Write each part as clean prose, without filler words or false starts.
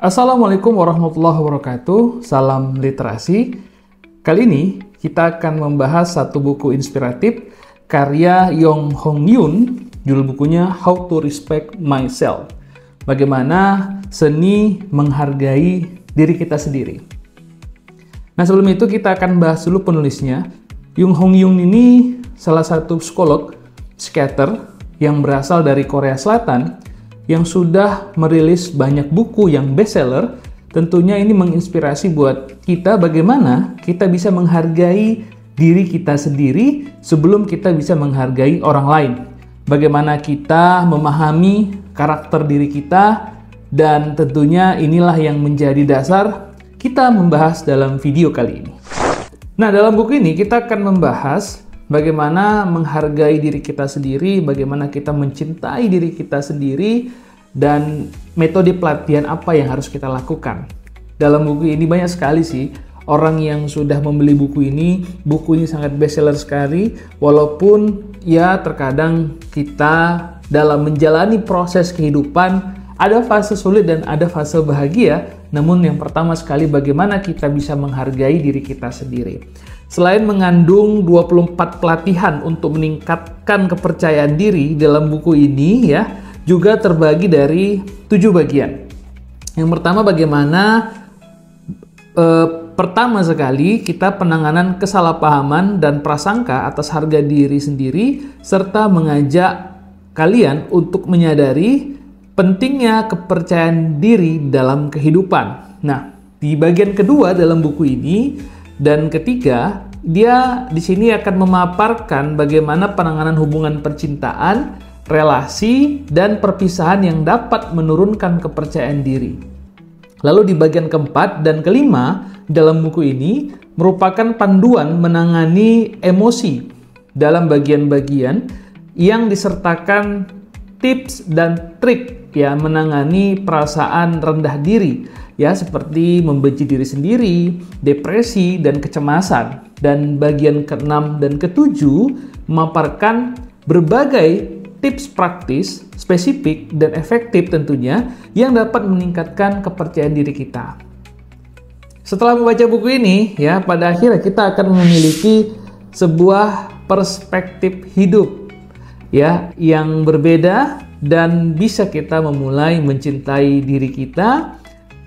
Assalamualaikum warahmatullahi wabarakatuh. Salam literasi. Kali ini kita akan membahas satu buku inspiratif karya Yong Hong Yoon. Judul bukunya How to Respect Myself. Bagaimana seni menghargai diri kita sendiri. Nah, sebelum itu kita akan bahas dulu penulisnya. Yong Hong Yoon ini salah satu psikolog, psikiater yang berasal dari Korea Selatan yang sudah merilis banyak buku yang bestseller. Tentunya ini menginspirasi buat kita bagaimana kita bisa menghargai diri kita sendiri sebelum kita bisa menghargai orang lain. Bagaimana kita memahami karakter diri kita, dan tentunya inilah yang menjadi dasar kita membahas dalam video kali ini. Nah, dalam buku ini kita akan membahas bagaimana menghargai diri kita sendiri, bagaimana kita mencintai diri kita sendiri, dan metode pelatihan apa yang harus kita lakukan. Dalam buku ini banyak sekali sih orang yang sudah membeli buku ini. Buku ini sangat bestseller sekali, walaupun ya terkadang kita dalam menjalani proses kehidupan ada fase sulit dan ada fase bahagia. Namun yang pertama sekali bagaimana kita bisa menghargai diri kita sendiri. Selain mengandung 24 pelatihan untuk meningkatkan kepercayaan diri, dalam buku ini ya juga terbagi dari 7 bagian. Yang pertama bagaimana pertama sekali kita penanganan kesalahpahaman dan prasangka atas harga diri sendiri, serta mengajak kalian untuk menyadari pentingnya kepercayaan diri dalam kehidupan. Nah, di bagian kedua dalam buku ini dan ketiga, dia di sini akan memaparkan bagaimana penanganan hubungan percintaan, relasi, dan perpisahan yang dapat menurunkan kepercayaan diri. Lalu di bagian keempat dan kelima dalam buku ini merupakan panduan menangani emosi dalam bagian-bagian yang disertakan tips dan trik ya menangani perasaan rendah diri ya, seperti membenci diri sendiri, depresi, dan kecemasan. Dan bagian ke-6 dan ke-7 memaparkan berbagai tips praktis, spesifik, dan efektif tentunya yang dapat meningkatkan kepercayaan diri kita. Setelah membaca buku ini ya, pada akhirnya kita akan memiliki sebuah perspektif hidup ya yang berbeda, dan bisa kita memulai mencintai diri kita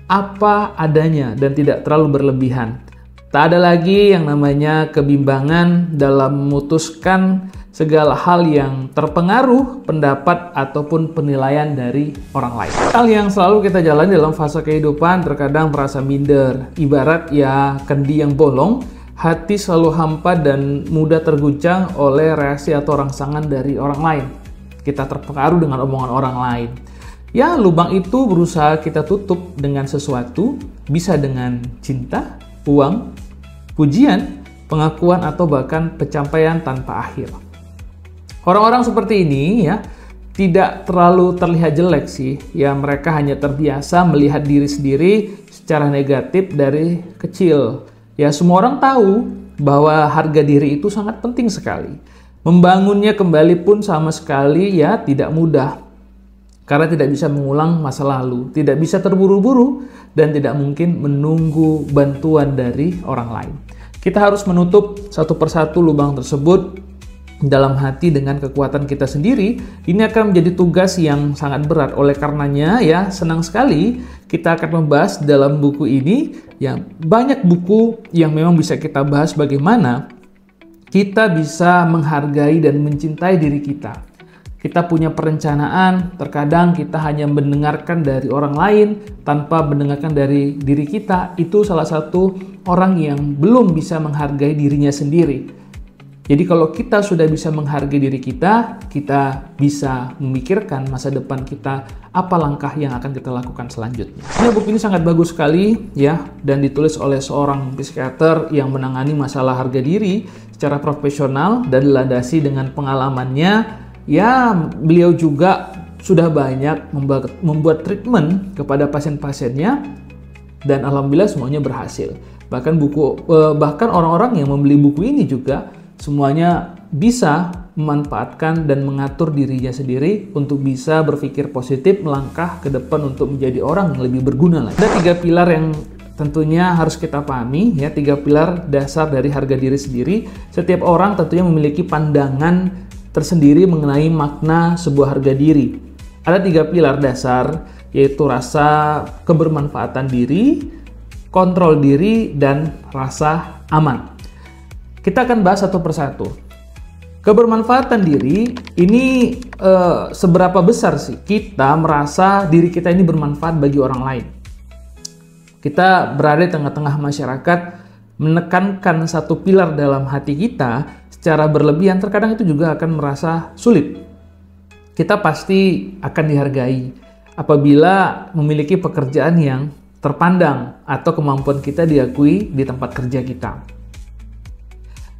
apa adanya dan tidak terlalu berlebihan. Tak ada lagi yang namanya kebimbangan dalam memutuskan segala hal yang terpengaruh pendapat ataupun penilaian dari orang lain. Hal yang selalu kita jalani dalam fase kehidupan terkadang merasa minder. Ibarat ya kendi yang bolong, hati selalu hampa dan mudah terguncang oleh reaksi atau rangsangan dari orang lain. Kita terpengaruh dengan omongan orang lain. Ya, lubang itu berusaha kita tutup dengan sesuatu, bisa dengan cinta, uang, pujian, pengakuan, atau bahkan pencapaian tanpa akhir. Orang-orang seperti ini ya tidak terlalu terlihat jelek sih. Ya, mereka hanya terbiasa melihat diri sendiri secara negatif dari kecil. Ya, semua orang tahu bahwa harga diri itu sangat penting sekali. Membangunnya kembali pun sama sekali ya tidak mudah. Karena tidak bisa mengulang masa lalu, tidak bisa terburu-buru, dan tidak mungkin menunggu bantuan dari orang lain. Kita harus menutup satu persatu lubang tersebut dalam hati dengan kekuatan kita sendiri. Ini akan menjadi tugas yang sangat berat. Oleh karenanya ya senang sekali kita akan membahas dalam buku ini yang banyak buku yang memang bisa kita bahas bagaimana kita bisa menghargai dan mencintai diri kita. Kita punya perencanaan, terkadang kita hanya mendengarkan dari orang lain tanpa mendengarkan dari diri kita. Itu salah satu orang yang belum bisa menghargai dirinya sendiri. Jadi kalau kita sudah bisa menghargai diri kita, kita bisa memikirkan masa depan kita, apa langkah yang akan kita lakukan selanjutnya. Nah, buku ini sangat bagus sekali ya, dan ditulis oleh seorang psikiater yang menangani masalah harga diri secara profesional dan dilandasi dengan pengalamannya. Ya, beliau juga sudah banyak membuat treatment kepada pasien-pasiennya, dan alhamdulillah semuanya berhasil. Bahkan orang-orang yang membeli buku ini juga semuanya bisa memanfaatkan dan mengatur dirinya sendiri untuk bisa berpikir positif, melangkah ke depan untuk menjadi orang yang lebih berguna lagi. Ada 3 pilar yang tentunya harus kita pahami ya, 3 pilar dasar dari harga diri sendiri. Setiap orang tentunya memiliki pandangan tersendiri mengenai makna sebuah harga diri. Ada 3 pilar dasar, yaitu rasa kebermanfaatan diri, kontrol diri, dan rasa aman. Kita akan bahas satu persatu. Kebermanfaatan diri ini seberapa besar sih kita merasa diri kita ini bermanfaat bagi orang lain? Kita berada di tengah-tengah masyarakat, menekankan satu pilar dalam hati kita secara berlebihan, terkadang itu juga akan merasa sulit. Kita pasti akan dihargai apabila memiliki pekerjaan yang terpandang atau kemampuan kita diakui di tempat kerja kita.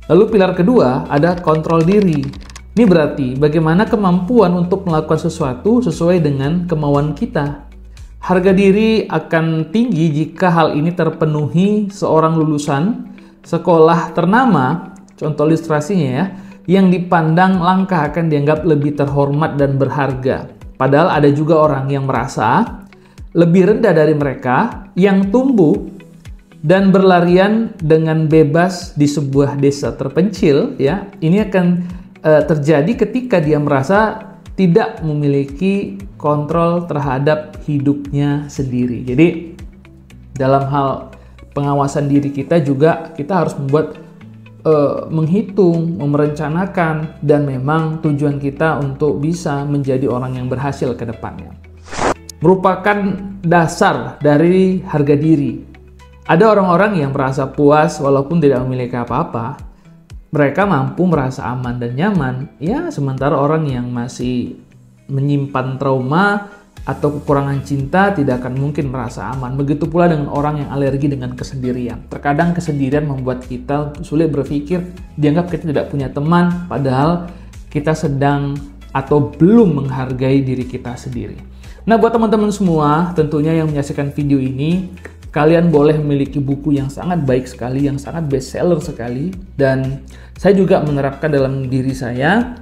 Lalu pilar kedua ada kontrol diri. Ini berarti bagaimana kemampuan untuk melakukan sesuatu sesuai dengan kemauan kita. Harga diri akan tinggi jika hal ini terpenuhi seorang lulusan sekolah ternama, contoh ilustrasinya ya, yang dipandang langka akan dianggap lebih terhormat dan berharga. Padahal ada juga orang yang merasa lebih rendah dari mereka yang tumbuh dan berlarian dengan bebas di sebuah desa terpencil ya. Ini akan terjadi ketika dia merasa tidak memiliki kontrol terhadap hidupnya sendiri. Jadi dalam hal pengawasan diri kita juga kita harus membuat menghitung, merencanakan, dan memang tujuan kita untuk bisa menjadi orang yang berhasil ke depannya. Merupakan dasar dari harga diri. Ada orang-orang yang merasa puas walaupun tidak memiliki apa-apa. Mereka mampu merasa aman dan nyaman. Ya, sementara orang yang masih menyimpan trauma atau kekurangan cinta tidak akan mungkin merasa aman. Begitu pula dengan orang yang alergi dengan kesendirian. Terkadang kesendirian membuat kita sulit berpikir, dianggap kita tidak punya teman, padahal kita sedang atau belum menghargai diri kita sendiri. Nah, buat teman-teman semua tentunya yang menyaksikan video ini, kalian boleh memiliki buku yang sangat baik sekali, yang sangat bestseller sekali, dan saya juga menerapkan dalam diri saya.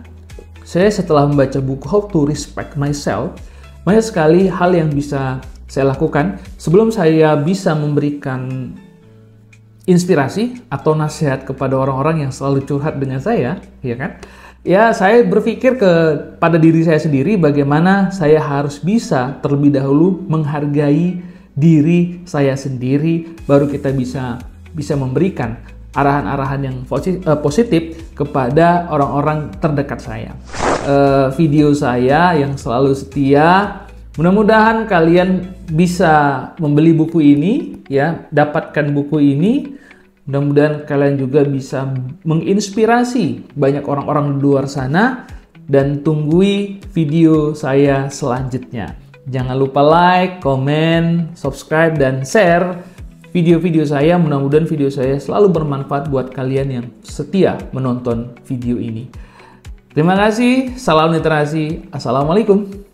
Saya setelah membaca buku How to Respect Myself, banyak sekali hal yang bisa saya lakukan sebelum saya bisa memberikan inspirasi atau nasihat kepada orang-orang yang selalu curhat dengan saya, ya kan? Ya, saya berpikir pada diri saya sendiri bagaimana saya harus bisa terlebih dahulu menghargai diri saya sendiri, baru kita bisa memberikan arahan-arahan yang positif kepada orang-orang terdekat saya. Video saya yang selalu setia, mudah-mudahan kalian bisa membeli buku ini ya, dapatkan buku ini. Mudah-mudahan kalian juga bisa menginspirasi banyak orang-orang di luar sana, dan tunggui video saya selanjutnya. Jangan lupa like, komen, subscribe, dan share video-video saya. Mudah-mudahan video saya selalu bermanfaat buat kalian yang setia menonton video ini. Terima kasih, salam literasi, assalamualaikum.